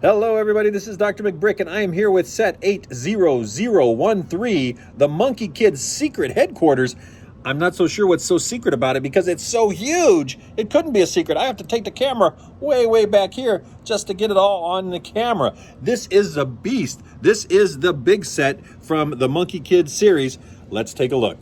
Hello everybody, this is Drmcbrick and I am here with set 80013, the Monkey Kid's secret headquarters. I'm not so sure what's so secret about it because it's so huge. It couldn't be a secret. I have to take the camera way back here just to get it all on the camera. This is a beast. This is the big set from the Monkey Kid series. Let's take a look.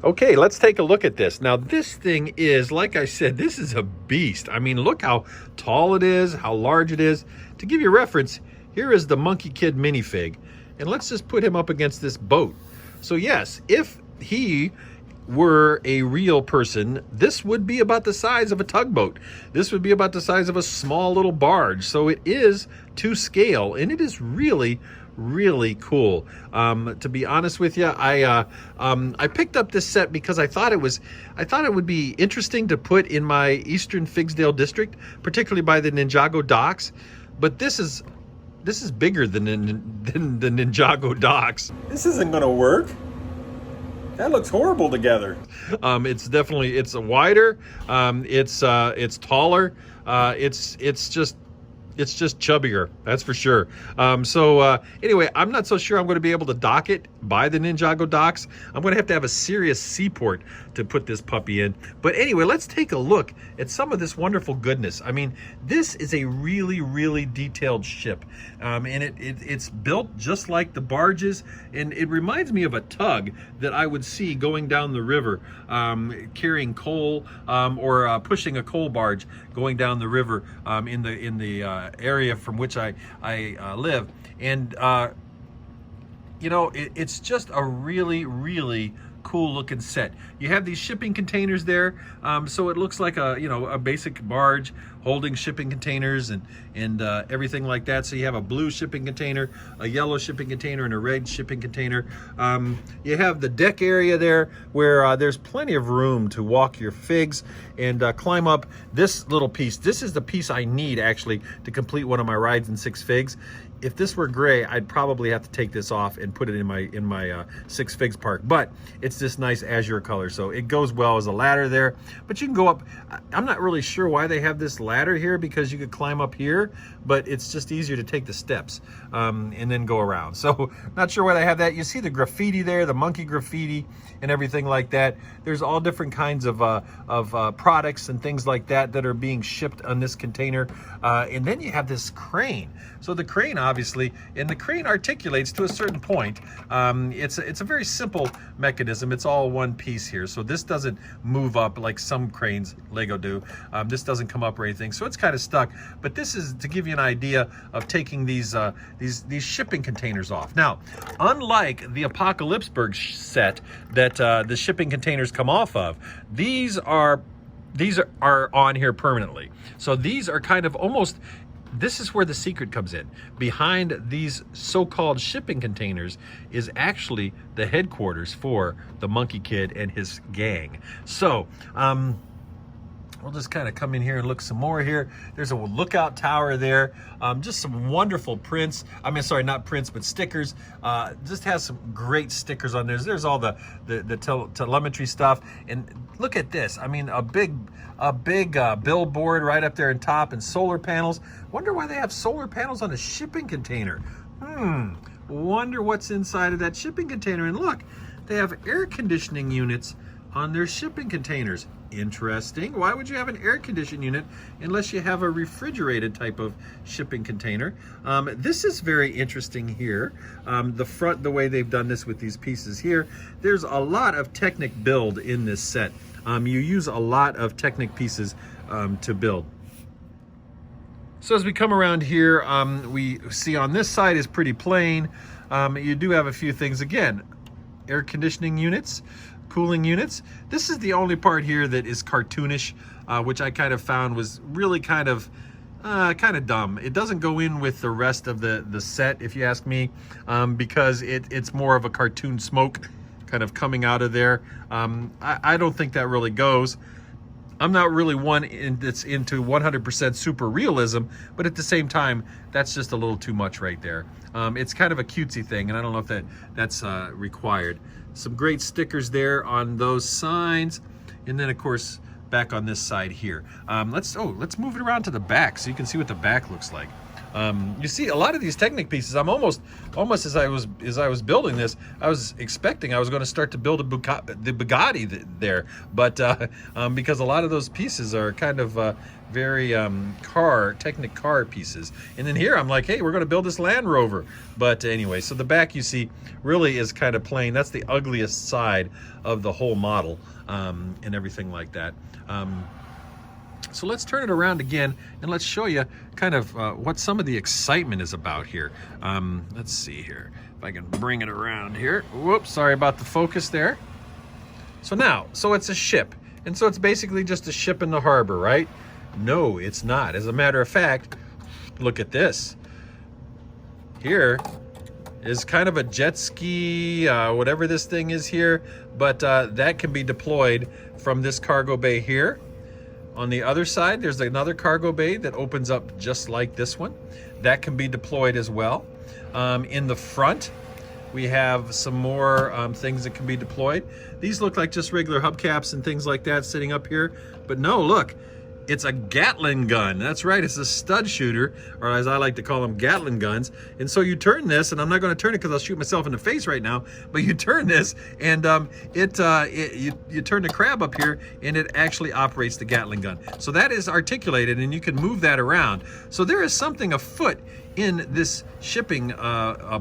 Okay, let's take a look at this. Now, this thing is, like I said, this is a beast. I mean, look how tall it is, how large it is. To give you reference, here is the Monkey Kid minifig. And let's just put him up against this boat. So yes, if he were a real person, this would be about the size of a tugboat. This would be about the size of a small little barge. So it is to scale, and it is really cool. To be honest with you, I picked up this set because I thought it would be interesting to put in my Eastern Figsdale district, particularly by the Ninjago docks. But this is bigger than the Ninjago docks. This isn't gonna work. That looks horrible together. It's wider. It's taller. It's just chubbier, that's for sure. Anyway, I'm not so sure I'm going to be able to dock it by the Ninjago docks. I'm going to have a serious seaport to put this puppy in. But anyway, let's take a look at some of this wonderful goodness. I mean, this is a really detailed ship. And it's built just like the barges, and it reminds me of a tug that I would see going down the river, carrying coal, or pushing a coal barge going down the river in the area from which I live. And you know, it's just a really cool looking set. You have these shipping containers there, so it looks like a basic barge holding shipping containers and everything like that. So you have a blue shipping container, a yellow shipping container, and a red shipping container. You have the deck area there where there's plenty of room to walk your figs and climb up this little piece. This is the piece I need actually to complete one of my rides in Six Figs. If this were gray, I'd probably have to take this off and put it in my Six Figs park, but it's this nice azure color, so it goes well as a ladder there. But you can go up. I'm not really sure why they have this ladder here, because you could climb up here, but it's just easier to take the steps and then go around. So not sure why they have that. You see the graffiti there, the monkey graffiti and everything like that. There's all different kinds of products and things like that that are being shipped on this container. And then you have this crane. So the crane, obviously, and the crane articulates to a certain point. It's a very simple mechanism. It's all one piece here. So this doesn't move up like some cranes Lego do. This doesn't come up or anything. So it's kind of stuck. But this is to give you an idea of taking these shipping containers off. Now, unlike the Apocalypseburg set that the shipping containers come off of, these are on here permanently. So these are kind of almost, this is where the secret comes in. Behind these so-called shipping containers is actually the headquarters for the Monkey Kid and his gang. So, we'll just kind of come in here and look some more here. There's a lookout tower there. Just some wonderful prints. I mean, sorry, not prints, but stickers. Just has some great stickers on there. There's all the telemetry stuff. And look at this. I mean, a big billboard right up there on top, and solar panels. Wonder why they have solar panels on a shipping container. Wonder what's inside of that shipping container. And look, they have air conditioning units on their shipping containers. Interesting. Why would you have an air conditioning unit unless you have a refrigerated type of shipping container? This is very interesting here. The front, the way they've done this with these pieces here, there's a lot of Technic build in this set. You use a lot of Technic pieces to build. So as we come around here, we see on this side is pretty plain. You do have a few things. Again, air conditioning units, cooling units. This is the only part here that is cartoonish, which I kind of found was really kind of dumb. It doesn't go in with the rest of the set, if you ask me, because it's more of a cartoon smoke kind of coming out of there. I don't think that really goes. I'm not really one that's into 100% super realism, but at the same time, that's just a little too much right there. It's kind of a cutesy thing, and I don't know if that's required. Some great stickers there on those signs, and then of course back on this side here. Let's move it around to the back so you can see what the back looks like. You see, a lot of these Technic pieces, I'm almost as I was building this, I was expecting I was going to start to build the Bugatti there, but because a lot of those pieces are kind of very Technic car pieces, and then here I'm like, hey, we're going to build this Land Rover. But anyway, so the back, you see, really is kind of plain. That's the ugliest side of the whole model, and everything like that. So let's turn it around again and let's show you kind of what some of the excitement is about here. Let's see here if I can bring it around here. Whoops, sorry about the focus there. So it's a ship, and so it's basically just a ship in the harbor, right? No, it's not. As a matter of fact, look at this. Here is kind of a jet ski, whatever this thing is here, but that can be deployed from this cargo bay here. On the other side, there's another cargo bay that opens up just like this one. That can be deployed as well. In the front, we have some more things that can be deployed. These look like just regular hubcaps and things like that sitting up here. But no, look, it's a Gatling gun. That's right, it's a stud shooter, or as I like to call them, Gatling guns. And so you turn this, and I'm not going to turn it because I'll shoot myself in the face right now, but you turn this, and you turn the crab up here, and it actually operates the Gatling gun. So that is articulated, and you can move that around. So there is something afoot in this shipping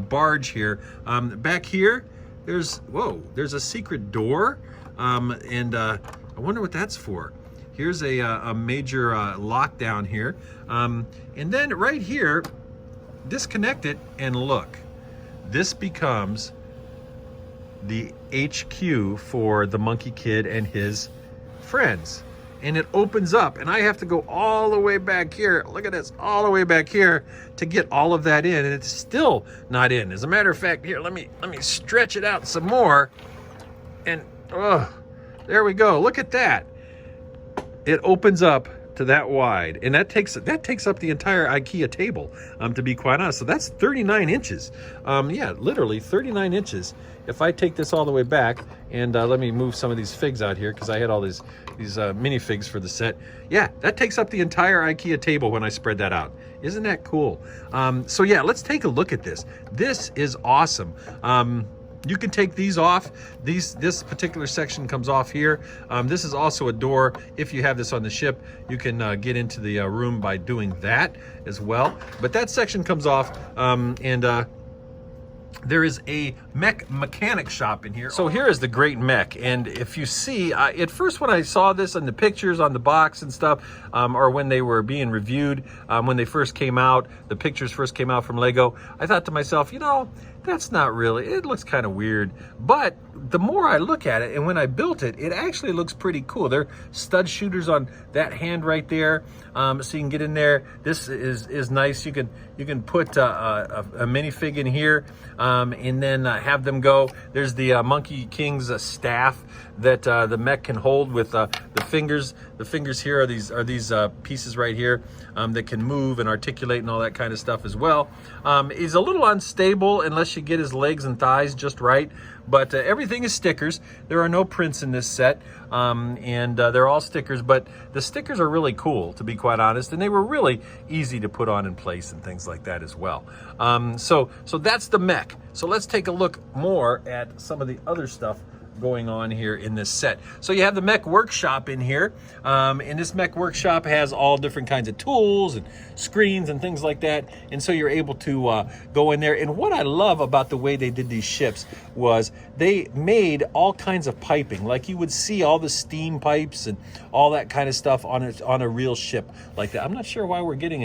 barge here. Back here, there's a secret door, and I wonder what that's for. Here's a major lockdown here. And then right here, disconnect it, and look. This becomes the HQ for the Monkey Kid and his friends. And it opens up, and I have to go all the way back here. Look at this, all the way back here to get all of that in, and it's still not in. As a matter of fact, here, let me stretch it out some more. And there we go. Look at that. It opens up to that wide, and that takes up the entire IKEA table, to be quite honest. So that's 39 inches. Yeah, literally 39 inches. If I take this all the way back, and let me move some of these figs out here because I had all these minifigs for the set. Yeah, that takes up the entire IKEA table when I spread that out. Isn't that cool? So yeah, let's take a look at this. This is awesome. You can take these off. This particular section comes off here. This is also a door. If you have this on the ship, you can get into the room by doing that as well. But that section comes off, and there is a mechanic shop in here. So here is the great mech, and if you see, at first when I saw this in the pictures on the box and stuff, or when they were being reviewed, when they first came out, the pictures first came out from Lego, I thought to myself, you know, that's not really, it looks kind of weird. But the more I look at it, and when I built it, it actually looks pretty cool. They're stud shooters on that hand right there, so you can get in there. This is nice. You can put a minifig in here, and then have them go. There's the Monkey King's staff that the mech can hold with the fingers. The fingers here are these pieces right here that can move and articulate and all that kind of stuff as well. He's a little unstable unless you get his legs and thighs just right, but everything is stickers. There are no prints in this set, and they're all stickers, but the stickers are really cool, to be quite honest, and they were really easy to put on in place and things like that as well. So that's the mech. So let's take a look more at some of the other stuff going on here in this set. So you have the mech workshop in here, and this mech workshop has all different kinds of tools and screens and things like that, and so you're able to go in there. And what I love about the way they did these ships was they made all kinds of piping, like you would see all the steam pipes and all that kind of stuff on a real ship like that. I'm not sure why we're getting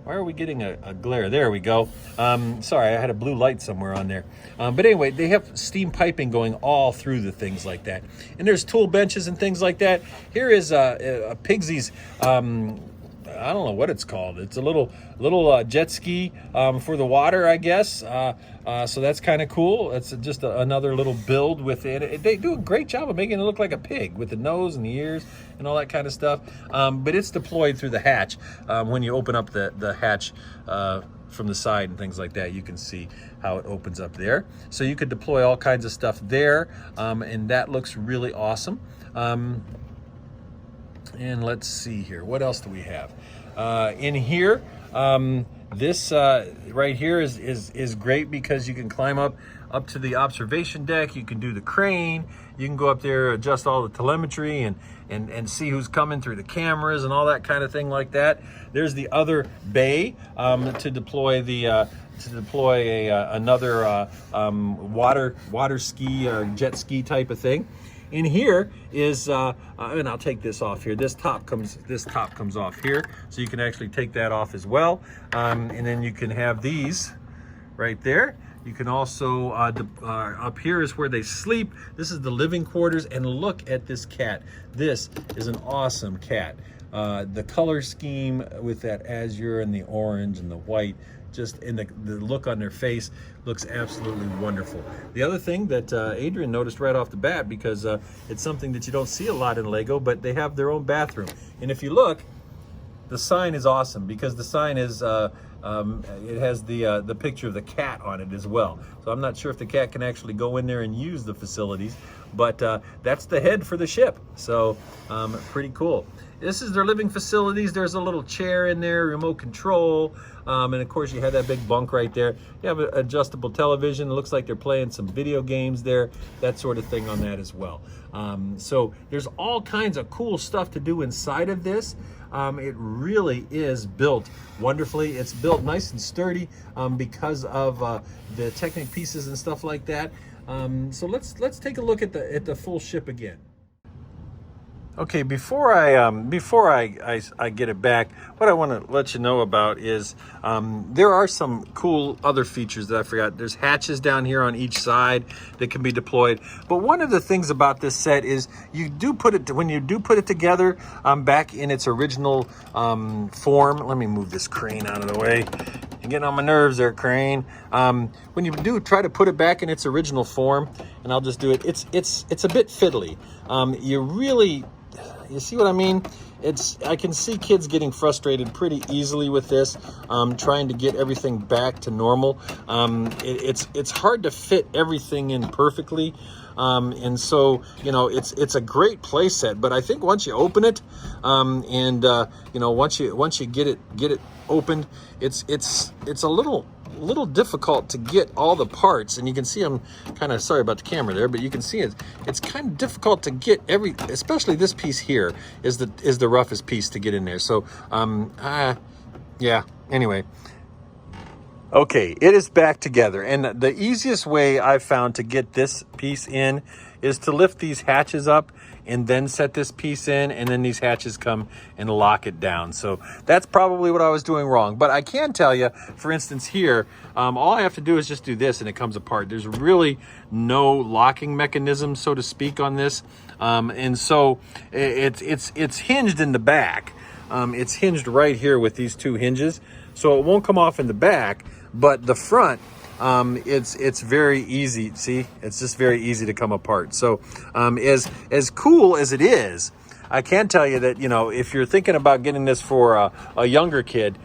why are we getting a glare? There we go. Sorry, I had a blue light somewhere on there. But anyway, they have steam piping going all through the things like that. And there's tool benches and things like that. Here is Pigsy's I don't know what it's called. It's a little jet ski for the water, I guess. So that's kind of cool. It's just another little build with it. They do a great job of making it look like a pig with the nose and the ears and all that kind of stuff. But it's deployed through the hatch. When you open up the hatch from the side and things like that, you can see how it opens up there. So you could deploy all kinds of stuff there, and that looks really awesome. And let's see here, what else do we have in here? This right here is great because you can climb up to the observation deck. You can do the crane. You can go up there, adjust all the telemetry, and see who's coming through the cameras and all that kind of thing like that. There's the other bay to deploy another water ski or jet ski type of thing. In here is, and I'll take this off here. This top comes off here, so you can actually take that off as well. And then you can have these right there. You can also, up here is where they sleep. This is the living quarters, and look at this cat. This is an awesome cat. The color scheme with that azure and the orange and the white, just in the look on their face looks absolutely wonderful. The other thing that Adrian noticed right off the bat, because it's something that you don't see a lot in Lego, but they have their own bathroom. And if you look, the sign is awesome because the sign is it has the picture of the cat on it as well. So I'm not sure if the cat can actually go in there and use the facilities, but that's the head for the ship. So pretty cool. This is their living facilities. There's a little chair in there, remote control, and of course you have that big bunk right there. You have an adjustable television. It looks like they're playing some video games there, that sort of thing on that as well. So there's all kinds of cool stuff to do inside of this. It really is built wonderfully. It's built nice and sturdy because of the Technic pieces and stuff like that. So let's take a look at the full ship again. Okay, before I get it back, what I want to let you know about is there are some cool other features that I forgot. There's hatches down here on each side that can be deployed. But one of the things about this set is when you do put it together back in its original form. Let me move this crane out of the way. You're getting on my nerves there, crane. When you do try to put it back in its original form, and I'll just do it, it's a bit fiddly. You see what I mean? I can see kids getting frustrated pretty easily with this, trying to get everything back to normal. It's hard to fit everything in perfectly. And so, it's a great play set, but I think once you open it, once you get it opened, it's a little difficult to get all the parts, and you can see I'm kind of sorry about the camera there, but you can see it's kind of difficult to get especially this piece here is the roughest piece to get in there. So yeah, anyway. Okay, it is back together, and the easiest way I've found to get this piece in is to lift these hatches up and then set this piece in, and then these hatches come and lock it down. So that's probably what I was doing wrong. But I can tell you, for instance here, all I have to do is just do this and it comes apart. There's really no locking mechanism, so to speak, on this. And so it's hinged in the back. It's hinged right here with these two hinges. So it won't come off in the back, but the front, it's very easy. See, it's just very easy to come apart. So as cool as it is, I can tell you that, if you're thinking about getting this for a younger kid,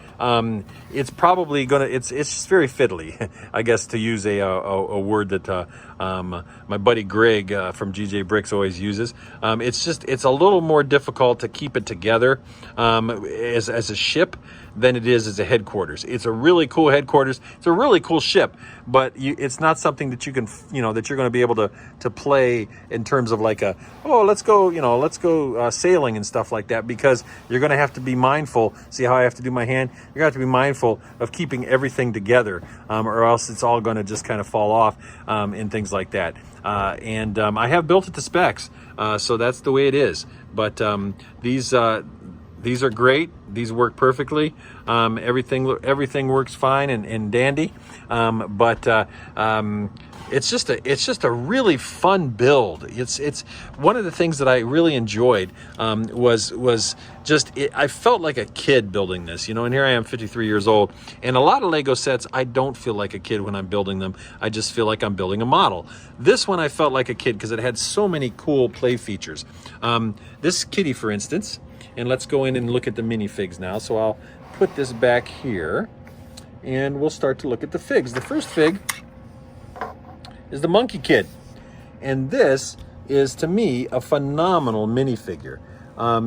it's probably it's just very fiddly, I guess, to use a word that my buddy Greg from Drmcbrick always uses. It's a little more difficult to keep it together as a ship than it is as a headquarters. It's a really cool headquarters. It's a really cool ship, but it's not something that you can, that you're going to be able to play in terms of like let's go sailing and stuff like that, because you're going to have to be mindful. See how I have to do my hand? You're going to have to be mindful of keeping everything together, or else it's all going to just kind of fall off and things like that. I have built it to specs, so that's the way it is. But These are great. These work perfectly. Everything works fine and dandy. It's just a really fun build. It's one of the things that I really enjoyed was just I felt like a kid building this, you know. And here I am, 53 years old, and a lot of Lego sets I don't feel like a kid when I'm building them. I just feel like I'm building a model. This one I felt like a kid because it had so many cool play features. This kitty, for instance. And let's go in and look at the minifigs now. So I'll put this back here and we'll start to look at the figs. The first fig is the Monkey Kid. And this is, to me, a phenomenal minifigure.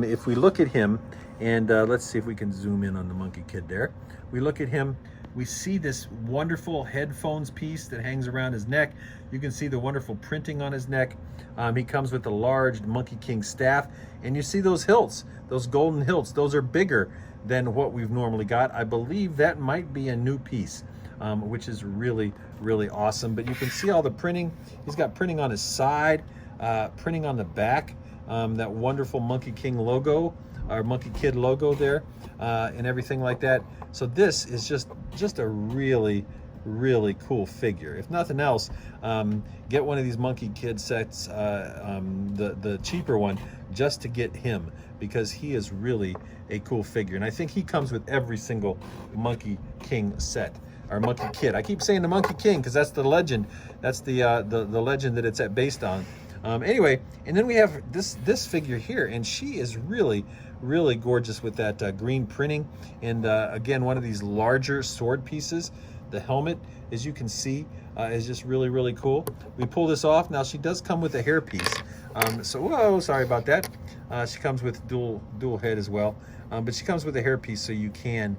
If we look at him, and let's see if we can zoom in on the Monkey Kid there. We look at him, we see this wonderful headphones piece that hangs around his neck. You can see the wonderful printing on his neck. He comes with a large Monkey King staff, and you see those hilts, those golden hilts. Those are bigger than what we've normally got. I believe that might be a new piece, which is really, really awesome. But you can see all the printing. He's got printing on his side, printing on the back, that wonderful Monkey King logo, our Monkey Kid logo there, and everything like that. So this is just a really, really cool figure. If nothing else, get one of these Monkey Kid sets, the cheaper one, just to get him, because he is really a cool figure. And I think he comes with every single Monkey King set, or Monkey Kid. I keep saying the Monkey King because that's the legend. That's the legend that it's based on. Anyway, and then we have this figure here, and she is really, really gorgeous with that green printing, and again, one of these larger sword pieces. The helmet, as you can see, is just really, really cool. We pull this off. Now she does come with a hair piece, so whoa, sorry about that. She comes with dual head as well, but she comes with a hair piece, so you can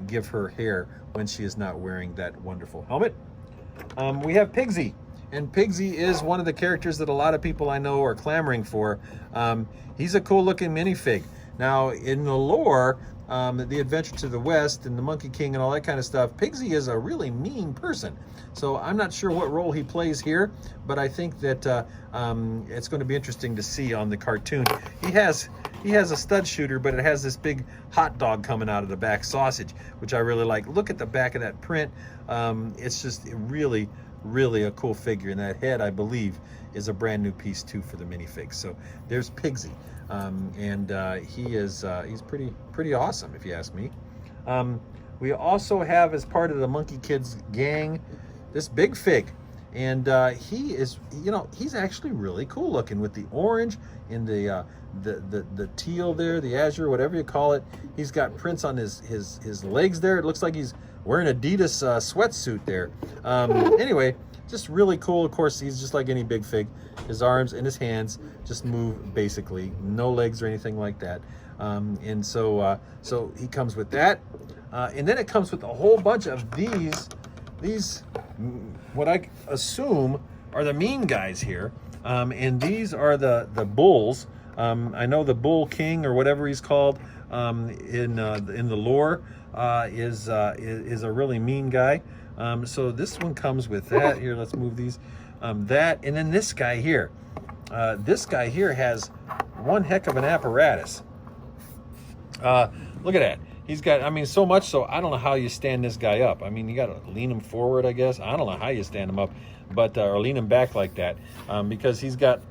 give her hair when she is not wearing that wonderful helmet. We have Pigsy. And Pigsy is one of the characters that a lot of people I know are clamoring for. He's a cool looking minifig. Now in the lore, the Adventure to the West and the Monkey King and all that kind of stuff, Pigsy is a really mean person. So I'm not sure what role he plays here, but I think that it's going to be interesting to see on the cartoon. He has a stud shooter, but it has this big hot dog coming out of the back, sausage, which I really like. Look at the back of that print. It's just really, really a cool figure, and that head, I believe, is a brand new piece too for the minifig. So there's Pigsy, and he's pretty awesome, if you ask me. We also have, as part of the Monkey Kids gang, this Big Fig, and he is, you know, he's actually really cool looking with the orange and the teal there, the azure, whatever you call it. He's got prints on his legs there. It looks like he's wearing Adidas sweatsuit there. Anyway, just really cool. Of course, he's just like any Big Fig. His arms and his hands just move, basically. No legs or anything like that. And so he comes with that. And then it comes with a whole bunch of these, what I assume are the mean guys here. And these are the bulls. I know the Bull King, or whatever he's called, in the lore, is a really mean guy. So this one comes with that. Here, let's move these. That, and then this guy here. This guy here has one heck of an apparatus. Look at that. He's got, I mean, so much so, I don't know how you stand this guy up. I mean, you got to lean him forward, I guess. I don't know how you stand him up, but or lean him back like that, because he's got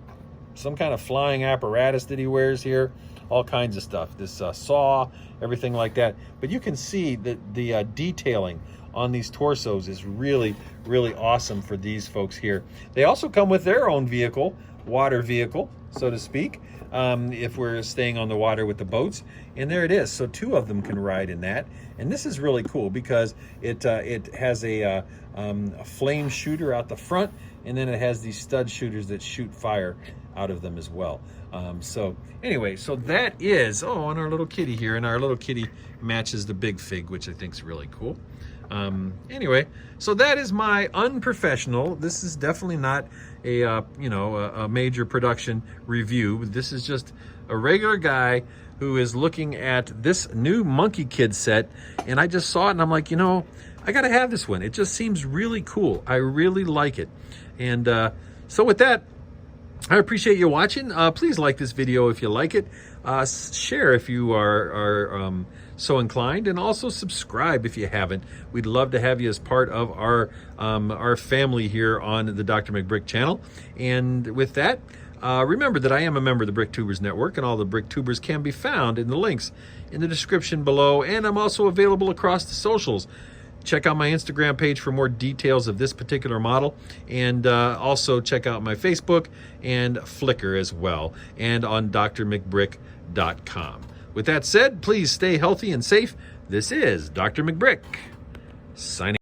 some kind of flying apparatus that he wears here. All kinds of stuff. This saw, everything like that. But you can see that the detailing on these torsos is really, really awesome for these folks here. They also come with their own vehicle, water vehicle, so to speak, if we're staying on the water with the boats. And there it is. So two of them can ride in that. And this is really cool because it has a flame shooter out the front, and then it has these stud shooters that shoot fire out of them as well. So anyway, so that is, and our little kitty here, and our little kitty matches the Big Fig, which I think is really cool. Anyway, so that is my unprofessional. This is definitely not a major production review. This is just a regular guy who is looking at this new Monkey Kid set, and I just saw it and I'm like, I gotta have this one. It just seems really cool. I really like it. And so with that, I appreciate you watching. Please like this video if you like it. Share if you are so inclined, and also subscribe if you haven't. We'd love to have you as part of our family here on the Dr. McBrick channel. And with that, remember that I am a member of the BRICKTUBERS Network, and all the BRICKTUBERS can be found in the links in the description below, and I'm also available across the socials. Check out my Instagram page for more details of this particular model, and also check out my Facebook and Flickr as well, and on drmcbrick.com. With that said, please stay healthy and safe. This is Dr. McBrick signing